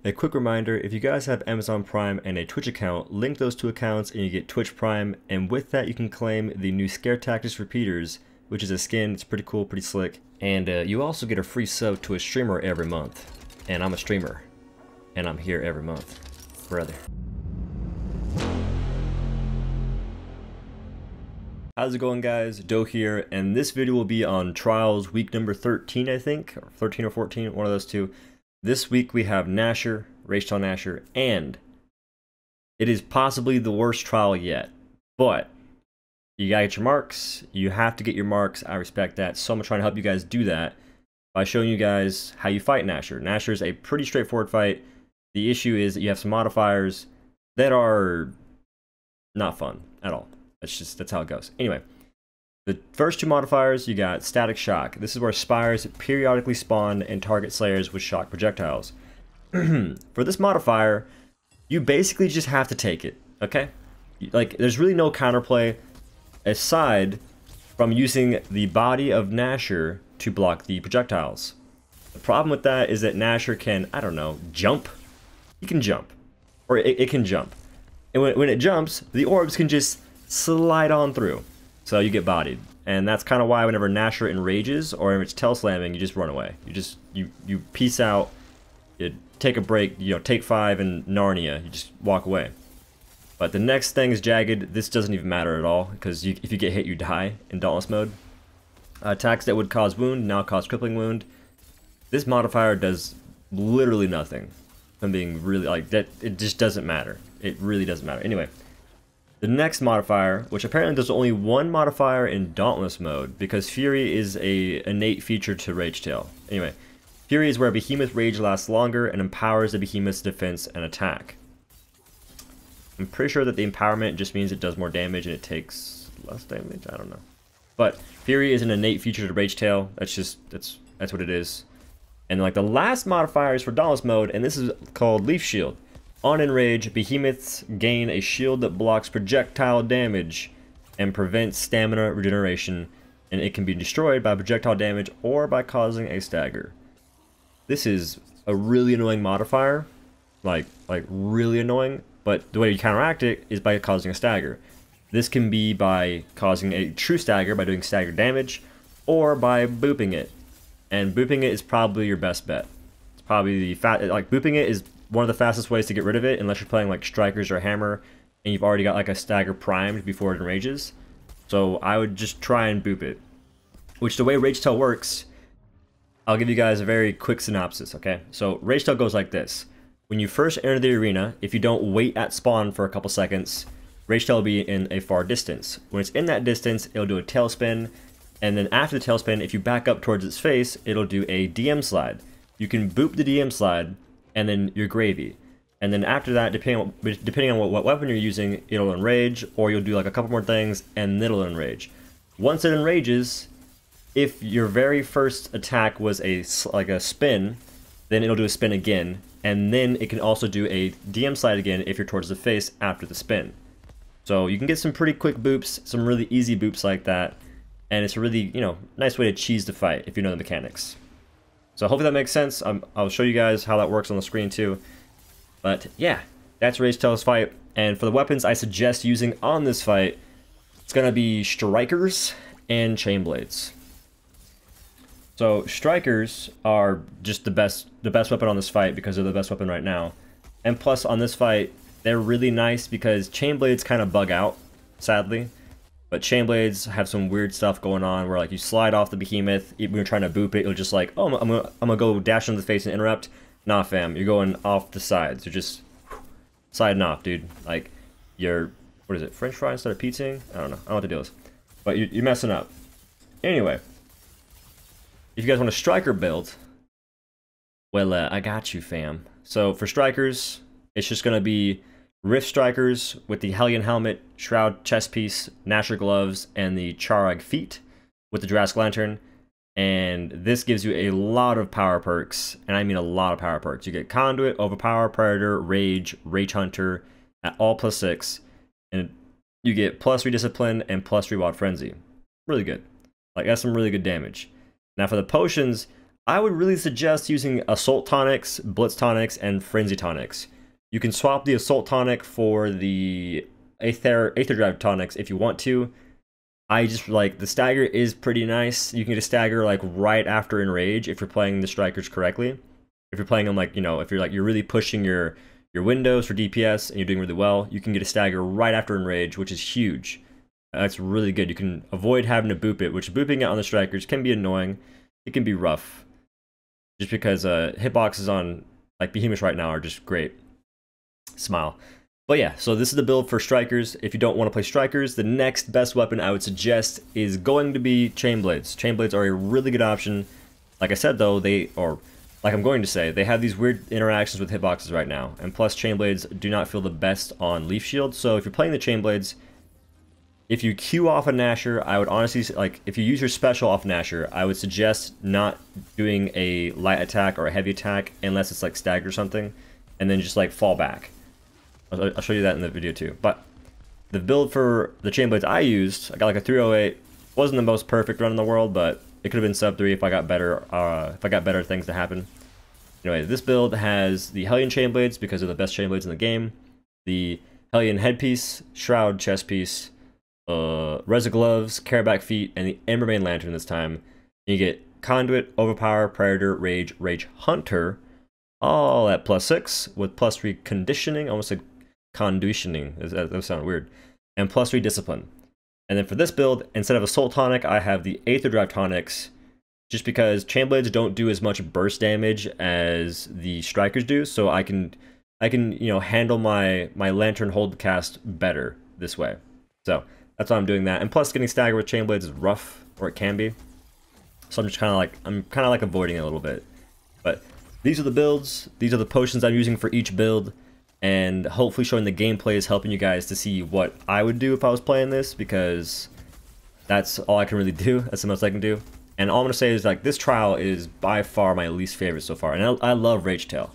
A quick reminder, if you guys have Amazon Prime and a Twitch account, link those two accounts and you get Twitch Prime, and with that you can claim the new Scare Tactics Repeaters, which is a skin. It's pretty cool, pretty slick, and you also get a free sub to a streamer every month. And I'm a streamer, and I'm here every month, brother. How's it going, guys? Doe here, and this video will be on Trials week number 13, I think, or 13 or 14, one of those two. This week we have Nashor, Ragetail Nashor, and it is possibly the worst trial yet, but you gotta get your marks. You have to get your marks. I respect that, so I'm trying to help you guys do that by showing you guys how you fight Nashor. Nashor is a pretty straightforward fight. The issue is that you have some modifiers that are not fun at all. That's how it goes. Anyway, the first two modifiers, you got Static Shock. This is where spires periodically spawn and target slayers with shock projectiles. For this modifier, you basically just have to take it, okay? Like, there's really no counterplay aside from using the body of Nashor to block the projectiles. The problem with that is that Nashor can, I don't know, jump? He can jump. Or it can jump. And when it jumps, the orbs can just slide on through. So you get bodied. And that's kind of why whenever Nashor enrages, or if it's tail slamming, you just run away. You peace out, you take a break, you know, take 5 in Narnia, you just walk away. But the next thing is Jagged. This doesn't even matter at all, because if you get hit, you die in Dauntless mode. Attacks that would cause wound now cause crippling wound. This modifier does literally nothing. I'm being really, like, that, it just doesn't matter. It really doesn't matter. Anyway. The next modifier, which apparently there's only one modifier in Dauntless mode, because Fury is a innate feature to Ragetail. Anyway, Fury is where Behemoth Rage lasts longer and empowers the Behemoth's defense and attack. I'm pretty sure that the empowerment just means it does more damage and it takes less damage. I don't know. But Fury is an innate feature to Ragetail. That's what it is. And like the last modifier is for Dauntless mode, and this is called Leaf Shield. On Enrage, Behemoths gain a shield that blocks projectile damage and prevents stamina regeneration, and it can be destroyed by projectile damage or by causing a stagger. This is a really annoying modifier, like really annoying, but the way you counteract it is by causing a stagger. This can be by causing a true stagger by doing stagger damage, or by booping it. And booping it is probably your best bet. It's probably booping it is one of the fastest ways to get rid of it, unless you're playing like Strikers or Hammer, and you've already got like a stagger primed before it enrages. So I would just try and boop it. Which, the way Ragetail works, I'll give you guys a very quick synopsis, okay? So Ragetail goes like this. When you first enter the arena, if you don't wait at spawn for a couple seconds, Ragetail will be in a far distance. When it's in that distance, it'll do a tailspin, and then after the tailspin, if you back up towards its face, it'll do a DM slide. You can boop the DM slide, and then you're gravy. And then after that, depending on what weapon you're using, it'll enrage, or you'll do like a couple more things, and then it'll enrage. Once it enrages, if your very first attack was like a spin, then it'll do a spin again, and then it can also do a DM slide again if you're towards the face after the spin. So you can get some pretty quick boops, some really easy boops like that, and it's a really, you know, nice way to cheese the fight if you know the mechanics. So hopefully that makes sense. I'll show you guys how that works on the screen too. But yeah, that's Ragetail's fight. And for the weapons I suggest using on this fight, it's gonna be Strikers and Chainblades. So Strikers are just the best weapon on this fight because they're the best weapon right now. And plus on this fight, they're really nice because Chainblades kind of bug out, sadly. But Chainblades have some weird stuff going on where, like, you slide off the Behemoth, when you're trying to boop it, you'll just like, oh, I'm gonna go dash into the face and interrupt. Nah, fam, you're going off the sides. You're just sliding off, dude. Like, you're, what is it, French fry instead of pizzaing? I don't know what the deal is. But you're messing up. Anyway, if you guys want a Striker build, well, I got you, fam. So for Strikers, it's just gonna be Rift Strikers with the Hellion Helmet, Shroud chest piece, Nashor gloves, and the Charog feet with the Jurassic Lantern. And this gives you a lot of power perks, and I mean a lot of power perks. You get Conduit, Overpower, Predator, Rage, Rage Hunter at all +6, and you get plus Rediscipline and plus Reward Frenzy. Really good. Like, that's some really good damage. Now for the potions, I would really suggest using Assault Tonics, Blitz Tonics, and Frenzy Tonics. You can swap the Assault Tonic for the Aether Drive Tonics if you want to. I just like the stagger is pretty nice. You can get a stagger like right after Enrage if you're playing the strikers correctly. If you're playing them like, you know, if you're really pushing your windows for DPS and you're doing really well, you can get a stagger right after Enrage, which is huge. That's really good. You can avoid having to boop it, which booping it on the strikers can be annoying. It can be rough. Just because hitboxes on like Behemoth right now are just great. Smile. But yeah, so this is the build for strikers. If you don't want to play strikers, the next best weapon I would suggest is going to be Chainblades. Chainblades are a really good option. Like I said though, they have these weird interactions with hitboxes right now. And plus Chainblades do not feel the best on Leaf Shield. So if you're playing the Chainblades, if you Q off a Nasher, I would honestly, like, if you use your special off Nasher, I would suggest not doing a light attack or a heavy attack unless it's like stagger or something, and then just like fall back. I'll show you that in the video too. But the build for the Chainblades I used, I got like a 308. Wasn't the most perfect run in the world, but it could have been sub 3 if I got better things to happen. Anyway, this build has the Hellion Chainblades because they're the best Chainblades in the game. The Hellion Headpiece, Shroud Chest Piece, Reza Gloves, Carabac Feet, and the Emberbane Lantern this time. And you get Conduit, Overpower, Predator, Rage, Rage Hunter, all at +6 with +3 Conditioning. I almost said Conditioning. That would sound weird. And +3 Discipline. And then for this build, instead of Assault Tonic, I have the Aether Drive Tonics, just because Chainblades don't do as much burst damage as the Strikers do, so I can you know, handle my Lantern hold cast better this way. So that's why I'm doing that. And plus, getting staggered with Chainblades is rough, or it can be. So I'm just kind of like avoiding it a little bit. But these are the builds. These are the potions I'm using for each build. And hopefully showing the gameplay is helping you guys to see what I would do if I was playing this, because that's all I can really do. That's the most I can do. And all I'm going to say is, like, this trial is by far my least favorite so far. And I love Rage Tail.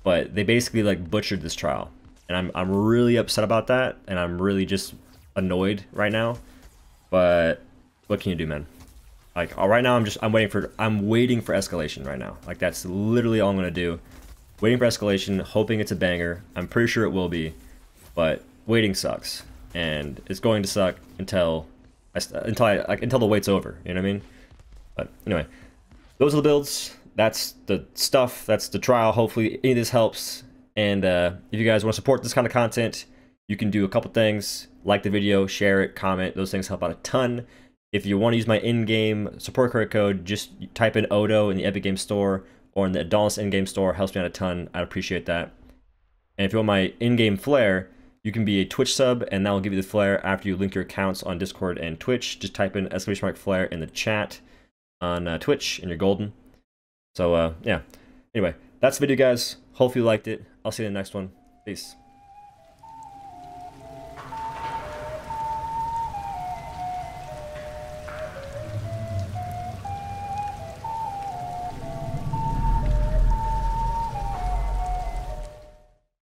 But they basically, like, butchered this trial. And I'm really upset about that. And I'm really just annoyed right now. But what can you do, man? Like, right now I'm waiting for escalation right now. Like, that's literally all I'm going to do. Waiting for escalation, hoping it's a banger. I'm pretty sure it will be, but waiting sucks, and it's going to suck until the wait's over. You know what I mean? But anyway, those are the builds. That's the stuff. That's the trial. Hopefully, any of this helps. And if you guys want to support this kind of content, you can do a couple things: like the video, share it, comment. Those things help out a ton. If you want to use my in-game support code, just type in OhDough in the Epic Games Store or in the Dauntless in-game store. Helps me out a ton. I'd appreciate that. And if you want my in-game flare, you can be a Twitch sub, and that will give you the flare after you link your accounts on Discord and Twitch. Just type in !flare in the chat on Twitch, and you're golden. So, yeah. Anyway, that's the video, guys. Hopefully you liked it. I'll see you in the next one. Peace.